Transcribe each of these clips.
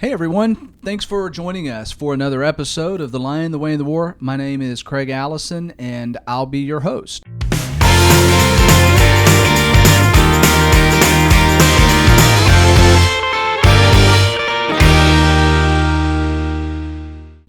Hey everyone, thanks for joining us for another episode of The Lion, the Way, and the War. My name is Craig Allison, and I'll be your host.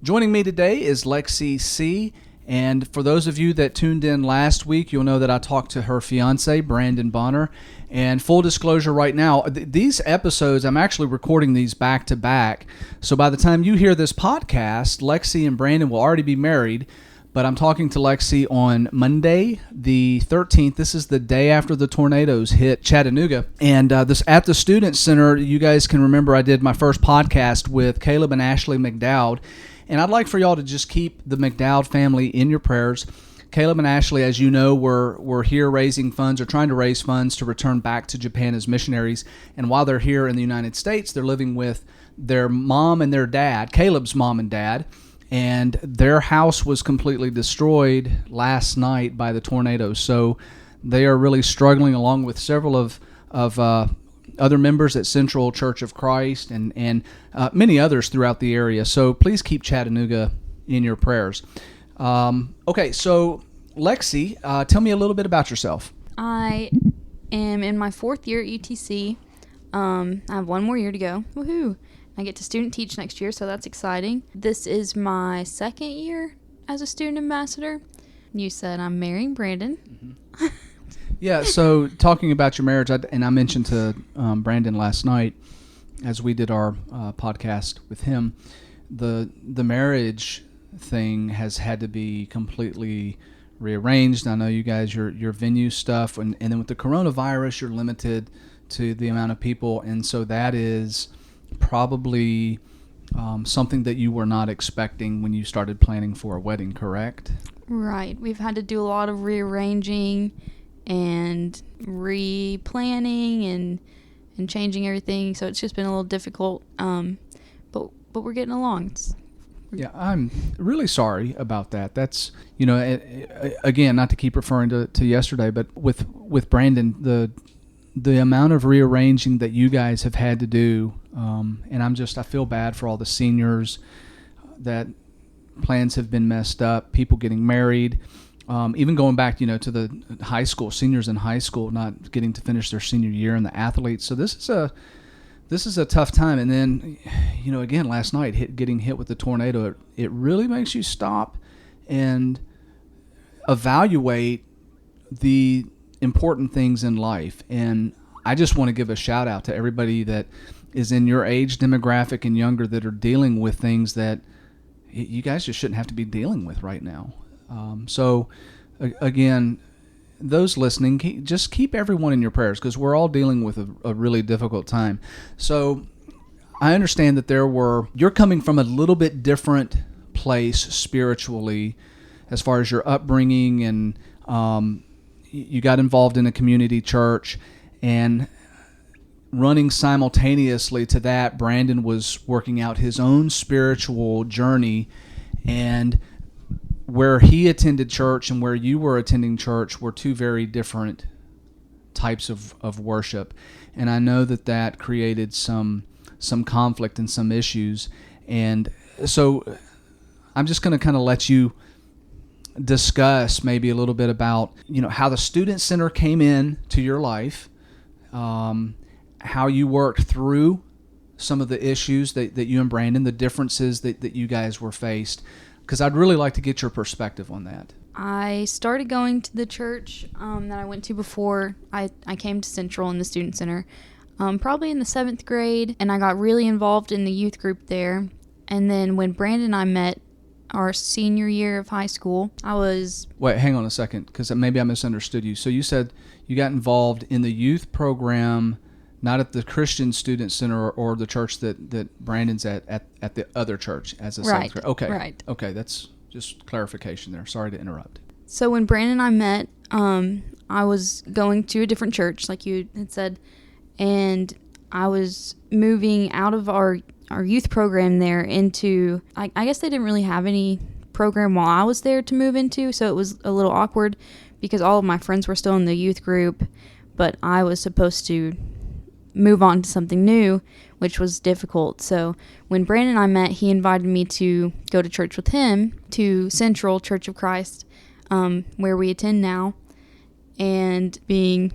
Joining me today is Lexie C., and for those of you that tuned in last week, you'll know that I talked to her fiance, Lexie Bonner. And full disclosure right now, these episodes, I'm actually recording these back to back. So by the time you hear this podcast, Lexie and Brandon will already be married. But I'm talking to Lexie on Monday, the 13th. This is the day after the tornadoes hit Chattanooga. And this at the Student Center, you guys can remember I did my first podcast with Caleb and Ashley McDowd. And I'd like for y'all to just keep the McDowd family in your prayers. Caleb and Ashley, as you know, were here raising funds or trying to raise funds to return back to Japan as missionaries. And while they're here in the United States, they're living with their mom and their dad, Caleb's mom and dad. And their house was completely destroyed last night by the tornado. So they are really struggling along with several of other members at Central Church of Christ and many others throughout the area. So please keep Chattanooga in your prayers. Okay, so Lexie, tell me a little bit about yourself. I am in my fourth year at UTC. I have one more year to go. Woohoo! I get to student teach next year, so that's exciting. This is my second year as a student ambassador. You said I'm marrying Brandon. Mm-hmm. Yeah, so talking about your marriage, and I mentioned to Brandon last night as we did our podcast with him, the marriage thing has had to be completely rearranged. I know you guys, your venue stuff, and then with the coronavirus, you're limited to the amount of people, and so that is probably something that you were not expecting when you started planning for a wedding, correct? Right. We've had to do a lot of rearranging and replanning and changing everything, so it's just been a little difficult, but we're getting along. Yeah, I'm really sorry about that. That's, again, not to keep referring to yesterday, but with Brandon, the amount of rearranging that you guys have had to do, and I feel bad for all the seniors that plans have been messed up, people getting married, even going back, to the high school, seniors in high school not getting to finish their senior year, and the athletes. So this is a tough time. And then, again, last night getting hit with the tornado, it really makes you stop and evaluate the important things in life. And I just want to give a shout out to everybody that is in your age demographic and younger that are dealing with things that you guys just shouldn't have to be dealing with right now. So again, those listening, just keep everyone in your prayers because we're all dealing with a really difficult time. So I understand that you're coming from a little bit different place spiritually as far as your upbringing, and you got involved in a community church, and running simultaneously to that, Brandon was working out his own spiritual journey, and where he attended church and where you were attending church were two very different types of worship. And I know that created some conflict and some issues. And so I'm just going to kind of let you discuss maybe a little bit about, how the Student Center came in to your life, how you worked through some of the issues that you and Brandon, the differences that you guys were faced, because I'd really like to get your perspective on that. I started going to the church that I went to before I came to Central in the Student Center, probably in the 7th grade, and I got really involved in the youth group there. And then when Brandon and I met our senior year of high school, Wait, hang on a second, because maybe I misunderstood you. So you said you got involved in the youth program, not at the Christian Student Center or the church that Brandon's at the other church as a right, 7th grade. Okay. Right. Okay, that's just clarification there. Sorry to interrupt. So when Brandon and I met, I was going to a different church, like you had said, and I was moving out of our youth program there into, I guess they didn't really have any program while I was there to move into, so it was a little awkward because all of my friends were still in the youth group, but I was supposed to move on to something new, which was difficult. So when Brandon and I met, he invited me to go to church with him to Central Church of Christ, where we attend now. And being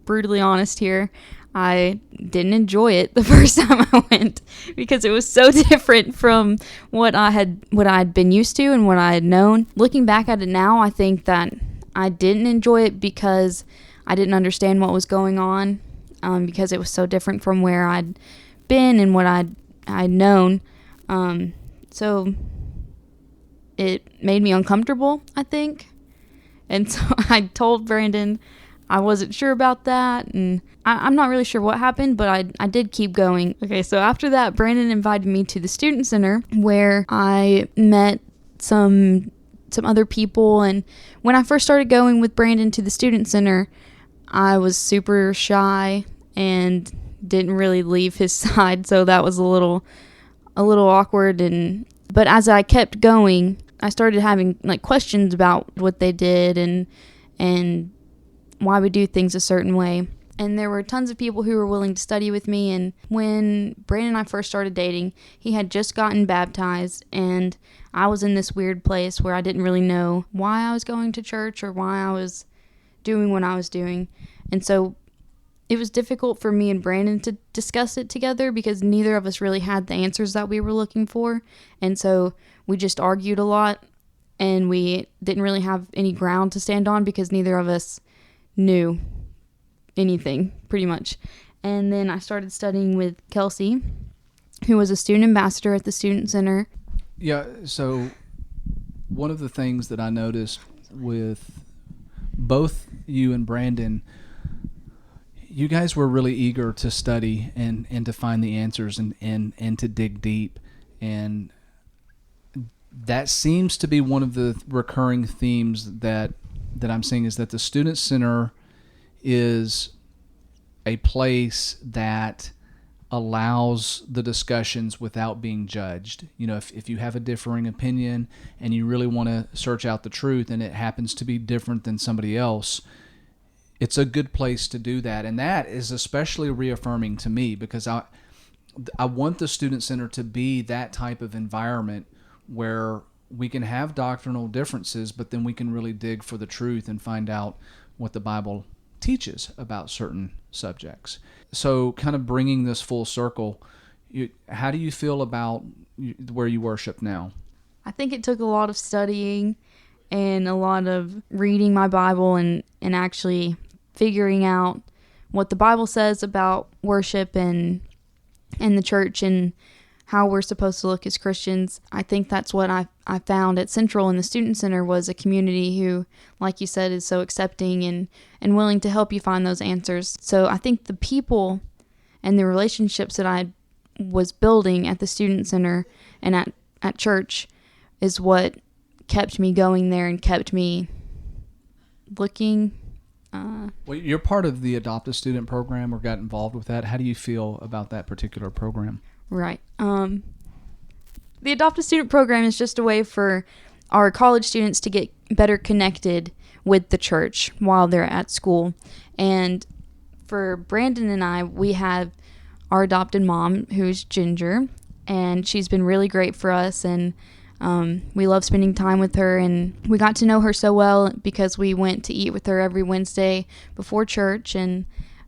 brutally honest here, I didn't enjoy it the first time I went because it was so different from what I had been used to and what I had known. Looking back at it now, I think that I didn't enjoy it because I didn't understand what was going on, because it was so different from where I'd been and what I'd known. So it made me uncomfortable, I think. And so I told Brandon I wasn't sure about that, and I'm not really sure what happened, but I did keep going. Okay, so after that, Brandon invited me to the student center where I met some other people. And when I first started going with Brandon to the student center, I was super shy and didn't really leave his side, so that was a little awkward. But as I kept going, I started having like questions about what they did and why we do things a certain way. And there were tons of people who were willing to study with me. And when Brandon and I first started dating, he had just gotten baptized, and I was in this weird place where I didn't really know why I was going to church or why I was doing what I was doing. And so it was difficult for me and Brandon to discuss it together because neither of us really had the answers that we were looking for. And so we just argued a lot, and we didn't really have any ground to stand on because neither of us knew anything, pretty much. And then I started studying with Kelsey, who was a student ambassador at the student center. Yeah, so one of the things that I noticed with both you and Brandon, you guys were really eager to study and to find the answers and to dig deep. And that seems to be one of the recurring themes that I'm seeing, is that the Student Center is a place that allows the discussions without being judged. You know, if you have a differing opinion and you really want to search out the truth and it happens to be different than somebody else, it's a good place to do that. And that is especially reaffirming to me because I want the Student Center to be that type of environment where we can have doctrinal differences, but then we can really dig for the truth and find out what the Bible teaches about certain subjects. So kind of bringing this full circle, how do you feel about where you worship now? I think it took a lot of studying and a lot of reading my Bible and actually figuring out what the Bible says about worship and the church and how we're supposed to look as Christians. I think that's what I found at Central in the Student Center, was a community who, like you said, is so accepting and willing to help you find those answers. So I think the people and the relationships that I was building at the Student Center and at church is what kept me going there and kept me looking. Well, you're part of the Adopt a Student program or got involved with that. How do you feel about that particular program? Right. The Adopt a Student program is just a way for our college students to get better connected with the church while they're at school. And for Brandon and I, we have our adopted mom, who's Ginger, and she's been really great for us, and we love spending time with her, and we got to know her so well because we went to eat with her every Wednesday before church, and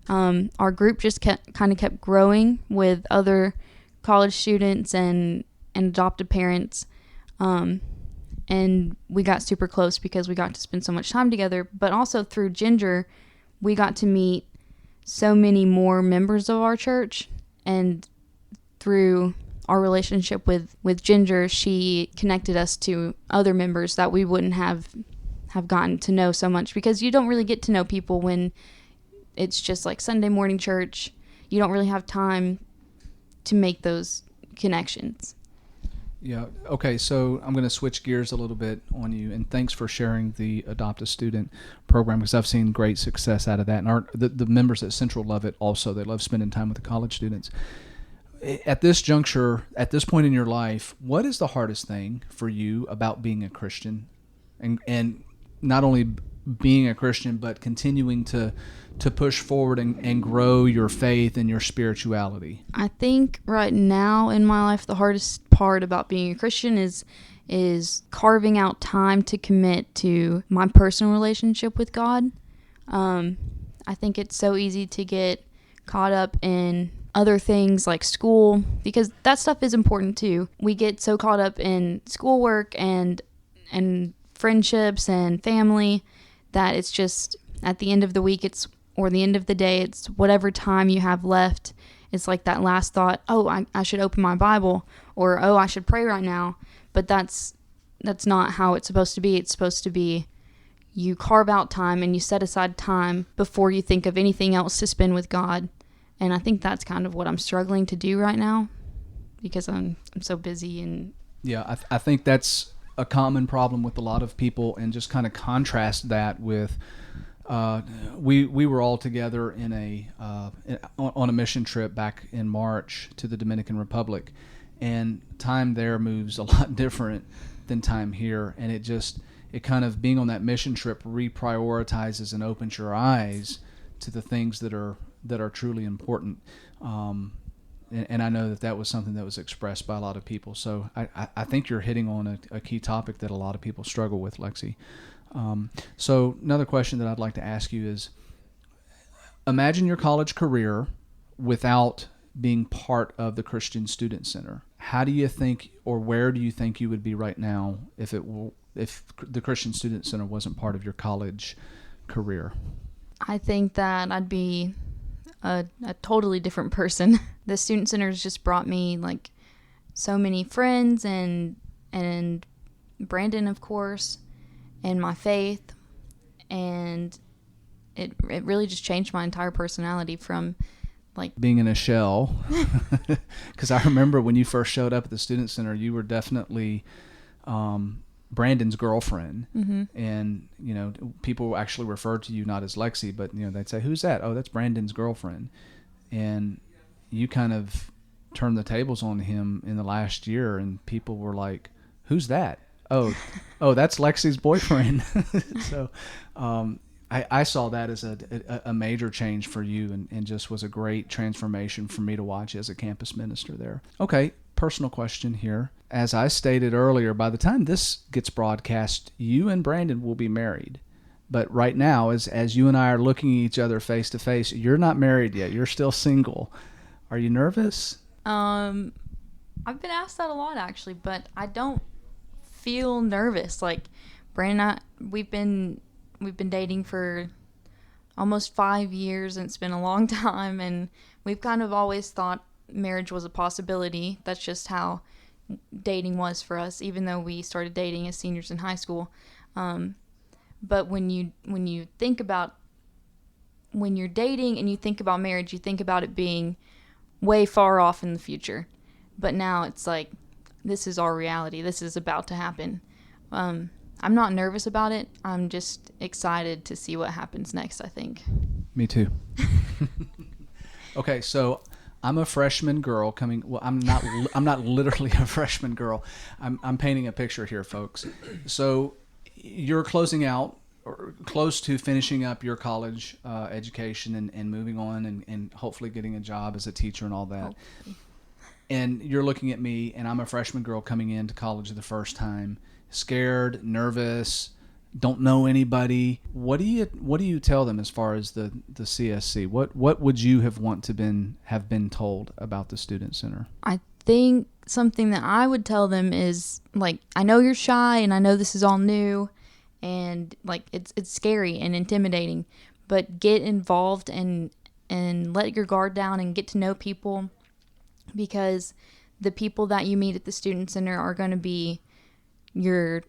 our group just kept growing with other college students and adopted parents, and we got super close because we got to spend so much time together. But also through Ginger, we got to meet so many more members of our church, and through our relationship with Ginger, she connected us to other members that we wouldn't have gotten to know so much, because you don't really get to know people when it's just like Sunday morning church. You don't really have time to make those connections. Yeah. Okay. So I'm going to switch gears a little bit on you, and thanks for sharing the Adopt a Student program, because I've seen great success out of that, and the members at Central love it also. They love spending time with the college students. At this juncture, at this point in your life, what is the hardest thing for you about being a Christian, and not only being a Christian, but continuing to push forward and grow your faith and your spirituality? I think right now in my life, the hardest part about being a Christian is carving out time to commit to my personal relationship with God. I think it's so easy to get caught up in other things like school, because that stuff is important too. We get so caught up in schoolwork and friendships and family that it's just at the end of the week or the end of the day, it's whatever time you have left. It's like that last thought, oh, I should open my Bible, or oh, I should pray right now. But that's not how it's supposed to be. It's supposed to be you carve out time and you set aside time before you think of anything else to spend with God. And I think that's kind of what I'm struggling to do right now, because I'm so busy. And yeah, I think that's a common problem with a lot of people, and just kind of contrast that with we were all together on a mission trip back in March to the Dominican Republic, and time there moves a lot different than time here, and it kind of, being on that mission trip reprioritizes and opens your eyes to the things that are truly important. And I know that was something that was expressed by a lot of people. So I think you're hitting on a key topic that a lot of people struggle with, Lexie. So another question that I'd like to ask you is, imagine your college career without being part of the Christian Student Center. How do you think, or where do you think you would be right now if the Christian Student Center wasn't part of your college career? I think that I'd be a totally different person. The Student Center has just brought me like so many friends and Brandon, of course, and my faith, and it really just changed my entire personality from like being in a shell. Because I remember when you first showed up at the Student Center, you were definitely Brandon's girlfriend. Mm-hmm. And people actually referred to you not as Lexie, but they'd say, "Who's that?" "Oh, that's Brandon's girlfriend." And you kind of turned the tables on him in the last year, and people were like, "Who's that?" Oh, that's Lexie's boyfriend. So I saw that as a major change for you, and just was a great transformation for me to watch as a campus minister there. Okay, personal question here. As I stated earlier, by the time this gets broadcast, you and Brandon will be married. But right now, as you and I are looking at each other face to face, you're not married yet. You're still single. Are you nervous? I've been asked that a lot, actually, but I don't feel nervous. Like, Brandon and I, we've been dating for almost 5 years, and it's been a long time, and we've kind of always thought marriage was a possibility. That's just how dating was for us, even though we started dating as seniors in high school. But when you think about, when you're dating and you think about marriage, you think about it being way far off in the future. But now it's like, this is our reality. This is about to happen. I'm not nervous about it. I'm just excited to see what happens next, I think. Me too. Okay, so I'm a freshman girl coming. Well, I'm not literally a freshman girl. I'm painting a picture here, folks. So you're closing out, or close to finishing up your college education and moving on and hopefully getting a job as a teacher and all that. Hopefully. And you're looking at me, and I'm a freshman girl coming into college the first time, scared, nervous, don't know anybody. What do you tell them as far as the CSC? What would you have been told about the Student Center? I think something that I would tell them is, like, I know you're shy and I know this is all new and like it's scary and intimidating, but get involved and let your guard down and get to know people, because the people that you meet at the Student Center are going to be your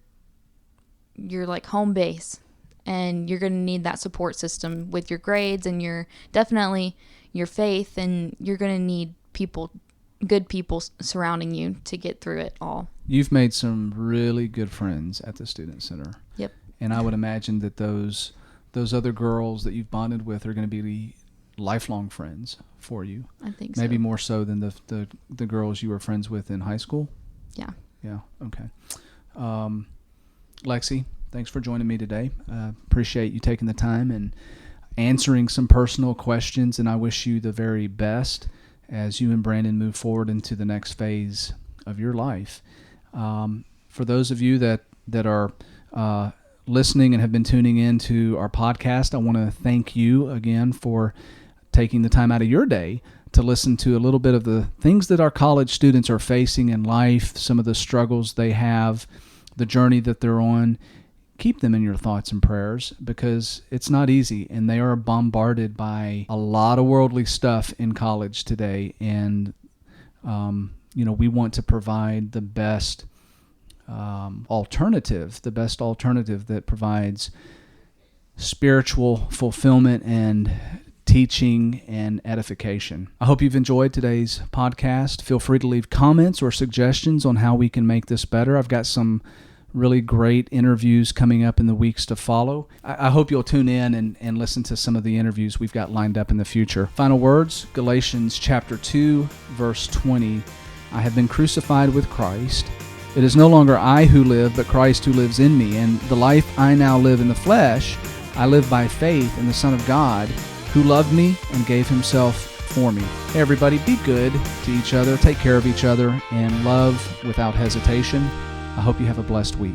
like home base, and you're going to need that support system with your grades and definitely your faith, and you're going to need good people surrounding you to get through it all. You've made some really good friends at the Student Center. Yep. And I would imagine that those other girls that you've bonded with are going to be lifelong friends for you. I think Maybe so. more so than the girls you were friends with in high school. Yeah. Yeah. Okay. Lexie, thanks for joining me today. Appreciate you taking the time and answering some personal questions, and I wish you the very best as you and Brandon move forward into the next phase of your life. For those of you that are listening and have been tuning in to our podcast, I want to thank you again for taking the time out of your day to listen to a little bit of the things that our college students are facing in life, some of the struggles they have, the journey that they're on. Keep them in your thoughts and prayers, because it's not easy, and they are bombarded by a lot of worldly stuff in college today. And we want to provide the best alternative that provides spiritual fulfillment and teaching and edification. I hope you've enjoyed today's podcast. Feel free to leave comments or suggestions on how we can make this better. I've got some really great interviews coming up in the weeks to follow. I hope you'll tune in and listen to some of the interviews we've got lined up in the future. Final words, Galatians chapter 2, verse 20. I have been crucified with Christ. It is no longer I who live, but Christ who lives in me. And the life I now live in the flesh, I live by faith in the Son of God, who loved me and gave himself for me. Hey everybody, be good to each other, take care of each other, and love without hesitation. I hope you have a blessed week.